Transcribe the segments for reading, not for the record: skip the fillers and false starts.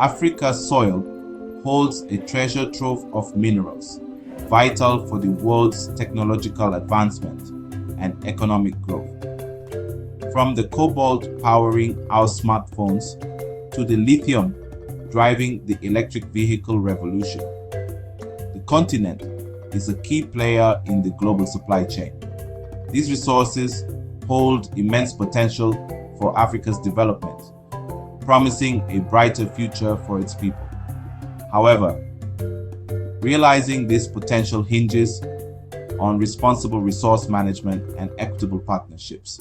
Africa's soil holds a treasure trove of minerals, vital for the world's technological advancement and economic growth. From the cobalt powering our smartphones to the lithium driving the electric vehicle revolution, the continent is a key player in the global supply chain. These resources hold immense potential for Africa's development, promising a brighter future for its people. However, realizing this potential hinges on responsible resource management and equitable partnerships.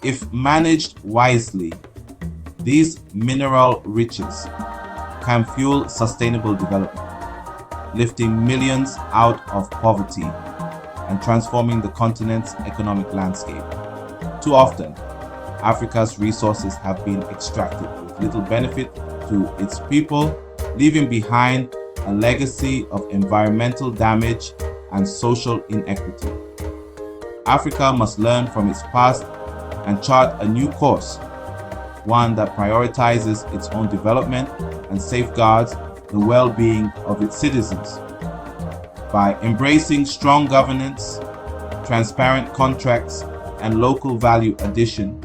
If managed wisely, these mineral riches can fuel sustainable development, lifting millions out of poverty and transforming the continent's economic landscape. Too often, Africa's resources have been extracted with little benefit to its people, leaving behind a legacy of environmental damage and social inequity. Africa must learn from its past and chart a new course, one that prioritizes its own development and safeguards the well-being of its citizens. By embracing strong governance, transparent contracts, and local value addition,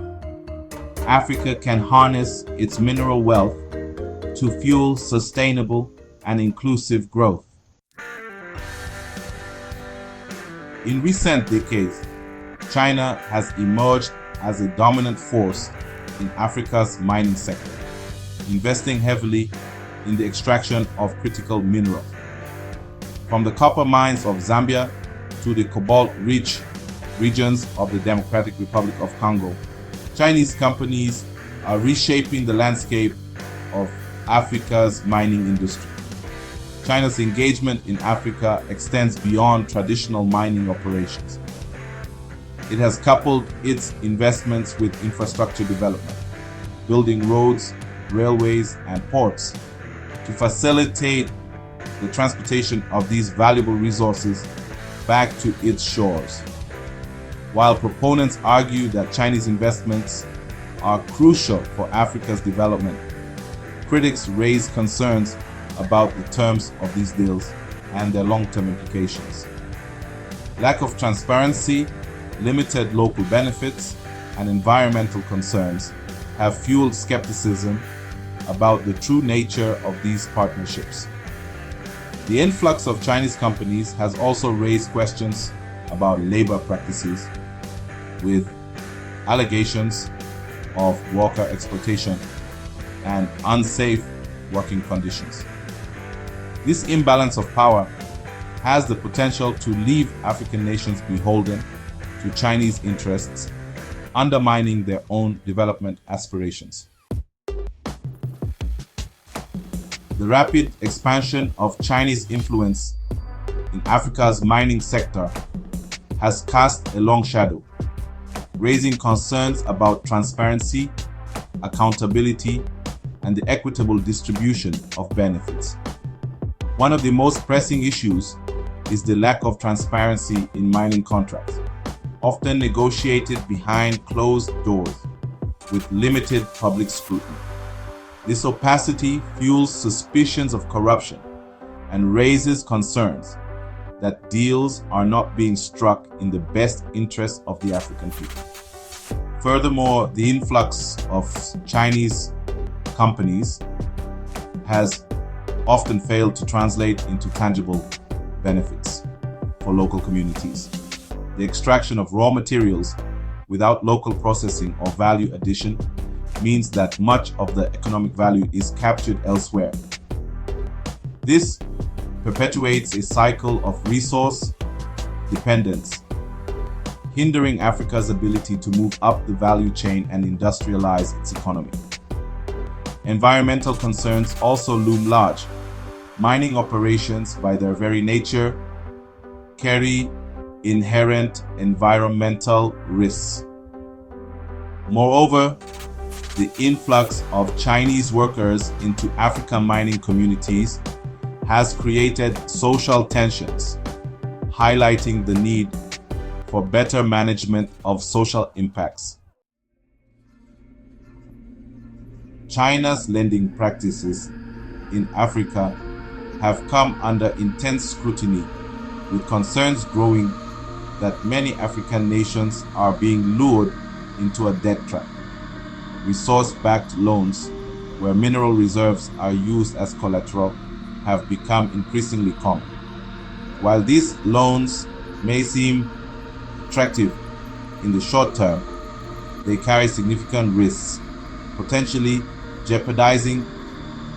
Africa can harness its mineral wealth to fuel sustainable and inclusive growth. In recent decades, China has emerged as a dominant force in Africa's mining sector, investing heavily in the extraction of critical minerals. From the copper mines of Zambia to the cobalt-rich regions of the Democratic Republic of Congo, Chinese companies are reshaping the landscape of Africa's mining industry. China's engagement in Africa extends beyond traditional mining operations. It has coupled its investments with infrastructure development, building roads, railways, and ports to facilitate the transportation of these valuable resources back to its shores. While proponents argue that Chinese investments are crucial for Africa's development, critics raise concerns about the terms of these deals and their long-term implications. Lack of transparency, limited local benefits, and environmental concerns have fueled skepticism about the true nature of these partnerships. The influx of Chinese companies has also raised questions about labor practices, with allegations of worker exploitation and unsafe working conditions. This imbalance of power has the potential to leave African nations beholden to Chinese interests, undermining their own development aspirations. The rapid expansion of Chinese influence in Africa's mining sector has cast a long shadow, raising concerns about transparency, accountability, and the equitable distribution of benefits. One of the most pressing issues is the lack of transparency in mining contracts, often negotiated behind closed doors with limited public scrutiny. This opacity fuels suspicions of corruption and raises concerns that deals are not being struck in the best interest of the African people. Furthermore, the influx of Chinese companies has often failed to translate into tangible benefits for local communities. The extraction of raw materials without local processing or value addition means that much of the economic value is captured elsewhere. This perpetuates a cycle of resource dependence, hindering Africa's ability to move up the value chain and industrialize its economy. Environmental concerns also loom large. Mining operations, by their very nature, carry inherent environmental risks. Moreover, the influx of Chinese workers into African mining communities has created social tensions, highlighting the need for better management of social impacts. China's lending practices in Africa have come under intense scrutiny, with concerns growing that many African nations are being lured into a debt trap. Resource-backed loans, where mineral reserves are used as collateral, have become increasingly common. While these loans may seem attractive in the short term, they carry significant risks, potentially jeopardizing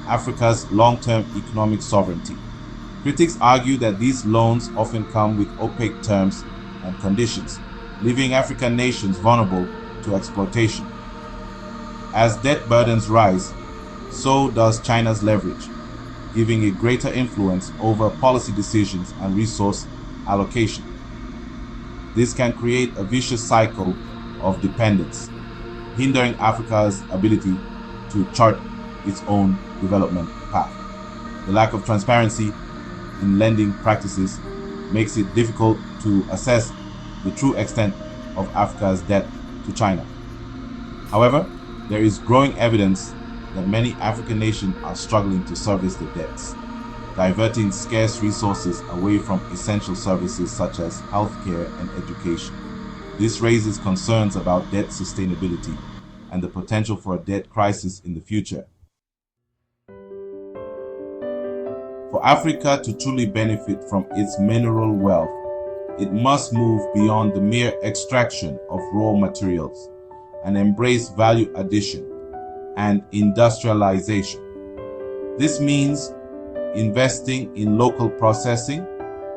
Africa's long-term economic sovereignty. Critics argue that these loans often come with opaque terms and conditions, leaving African nations vulnerable to exploitation. As debt burdens rise, so does China's leverage, giving it greater influence over policy decisions and resource allocation. This can create a vicious cycle of dependence, hindering Africa's ability to chart its own development path. The lack of transparency in lending practices makes it difficult to assess the true extent of Africa's debt to China. However, there is growing evidence that many African nations are struggling to service the debts, diverting scarce resources away from essential services such as healthcare and education. This raises concerns about debt sustainability and the potential for a debt crisis in the future. For Africa to truly benefit from its mineral wealth, it must move beyond the mere extraction of raw materials and embrace value addition and industrialization. This means investing in local processing,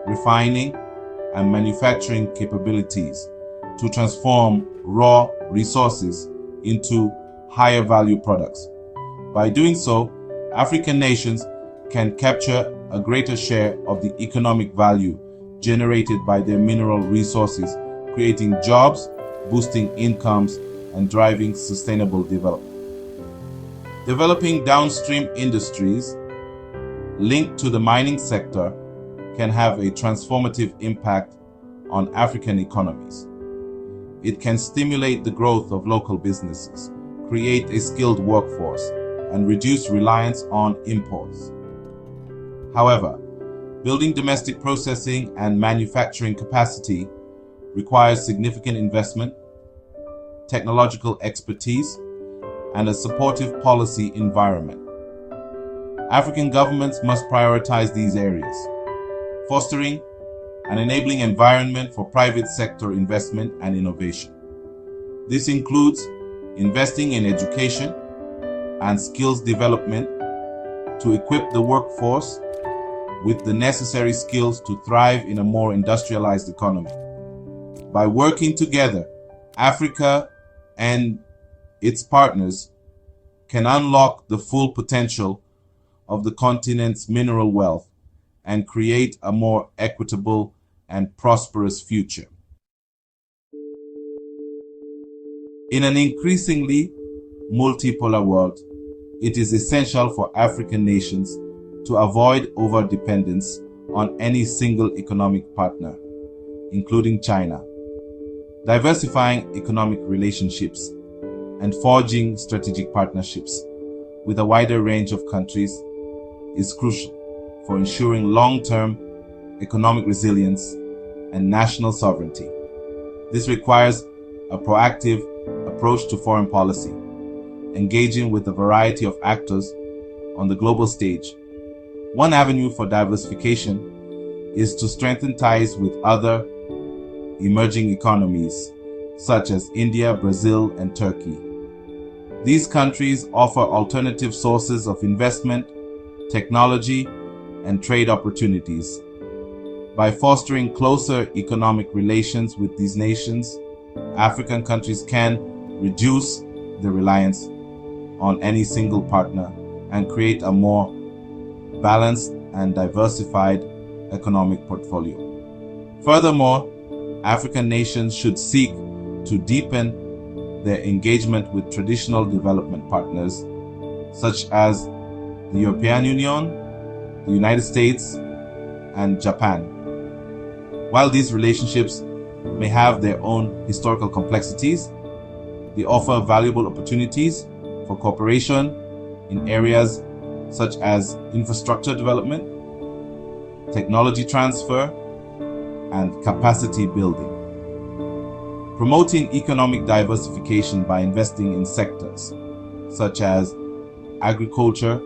refining, and manufacturing capabilities to transform raw resources into higher value products. By doing so, African nations can capture a greater share of the economic value generated by their mineral resources, creating jobs, boosting incomes, and driving sustainable development. Developing downstream industries linked to the mining sector can have a transformative impact on African economies. It can stimulate the growth of local businesses, create a skilled workforce, and reduce reliance on imports. However, building domestic processing and manufacturing capacity requires significant investment, technological expertise, and a supportive policy environment. African governments must prioritize these areas, fostering an enabling environment for private sector investment and innovation. This includes investing in education and skills development to equip the workforce with the necessary skills to thrive in a more industrialized economy. By working together, Africa and its partners can unlock the full potential of the continent's mineral wealth and create a more equitable and prosperous future. In an increasingly multipolar world, it is essential for African nations to avoid over-dependence on any single economic partner, including China. Diversifying economic relationships and forging strategic partnerships with a wider range of countries is crucial for ensuring long-term economic resilience and national sovereignty. This requires a proactive approach to foreign policy, engaging with a variety of actors on the global stage. One avenue for diversification is to strengthen ties with other emerging economies such as India, Brazil, and Turkey. These countries offer alternative sources of investment, technology, and trade opportunities. By fostering closer economic relations with these nations, African countries can reduce their reliance on any single partner and create a more balanced and diversified economic portfolio. Furthermore, African nations should seek to deepen their engagement with traditional development partners such as the European Union, the United States, and Japan. While these relationships may have their own historical complexities, they offer valuable opportunities for cooperation in areas such as infrastructure development, technology transfer, and capacity building. Promoting economic diversification by investing in sectors such as agriculture,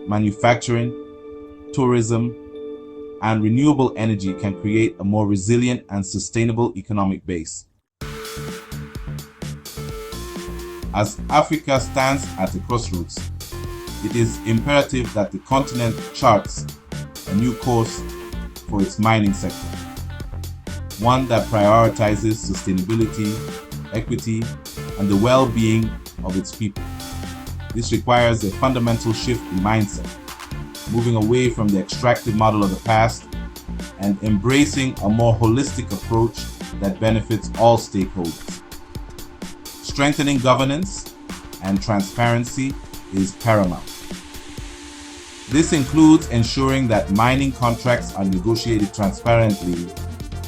manufacturing, tourism, and renewable energy can create a more resilient and sustainable economic base. As Africa stands at a crossroads, it is imperative that the continent charts a new course for its mining sector, one that prioritizes sustainability, equity, and the well-being of its people. This requires a fundamental shift in mindset, moving away from the extractive model of the past and embracing a more holistic approach that benefits all stakeholders. Strengthening governance and transparency is paramount. This includes ensuring that mining contracts are negotiated transparently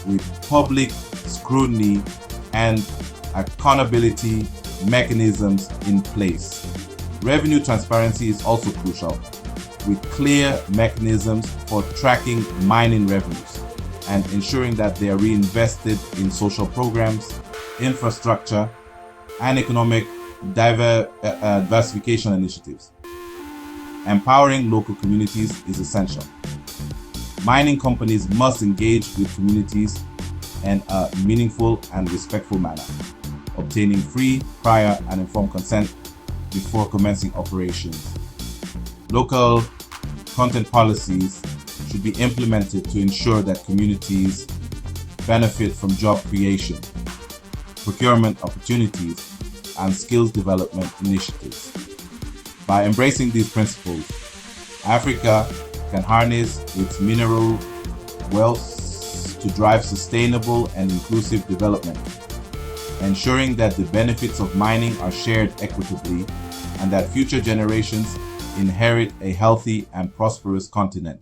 with public scrutiny and accountability mechanisms in place. Revenue transparency is also crucial, with clear mechanisms for tracking mining revenues and ensuring that they are reinvested in social programs, infrastructure, and economic diversification initiatives. Empowering local communities is essential. Mining companies must engage with communities in a meaningful and respectful manner, obtaining free, prior, and informed consent before commencing operations. Local content policies should be implemented to ensure that communities benefit from job creation, procurement opportunities, and skills development initiatives. By embracing these principles, Africa can harness its mineral wealth to drive sustainable and inclusive development, ensuring that the benefits of mining are shared equitably and that future generations inherit a healthy and prosperous continent.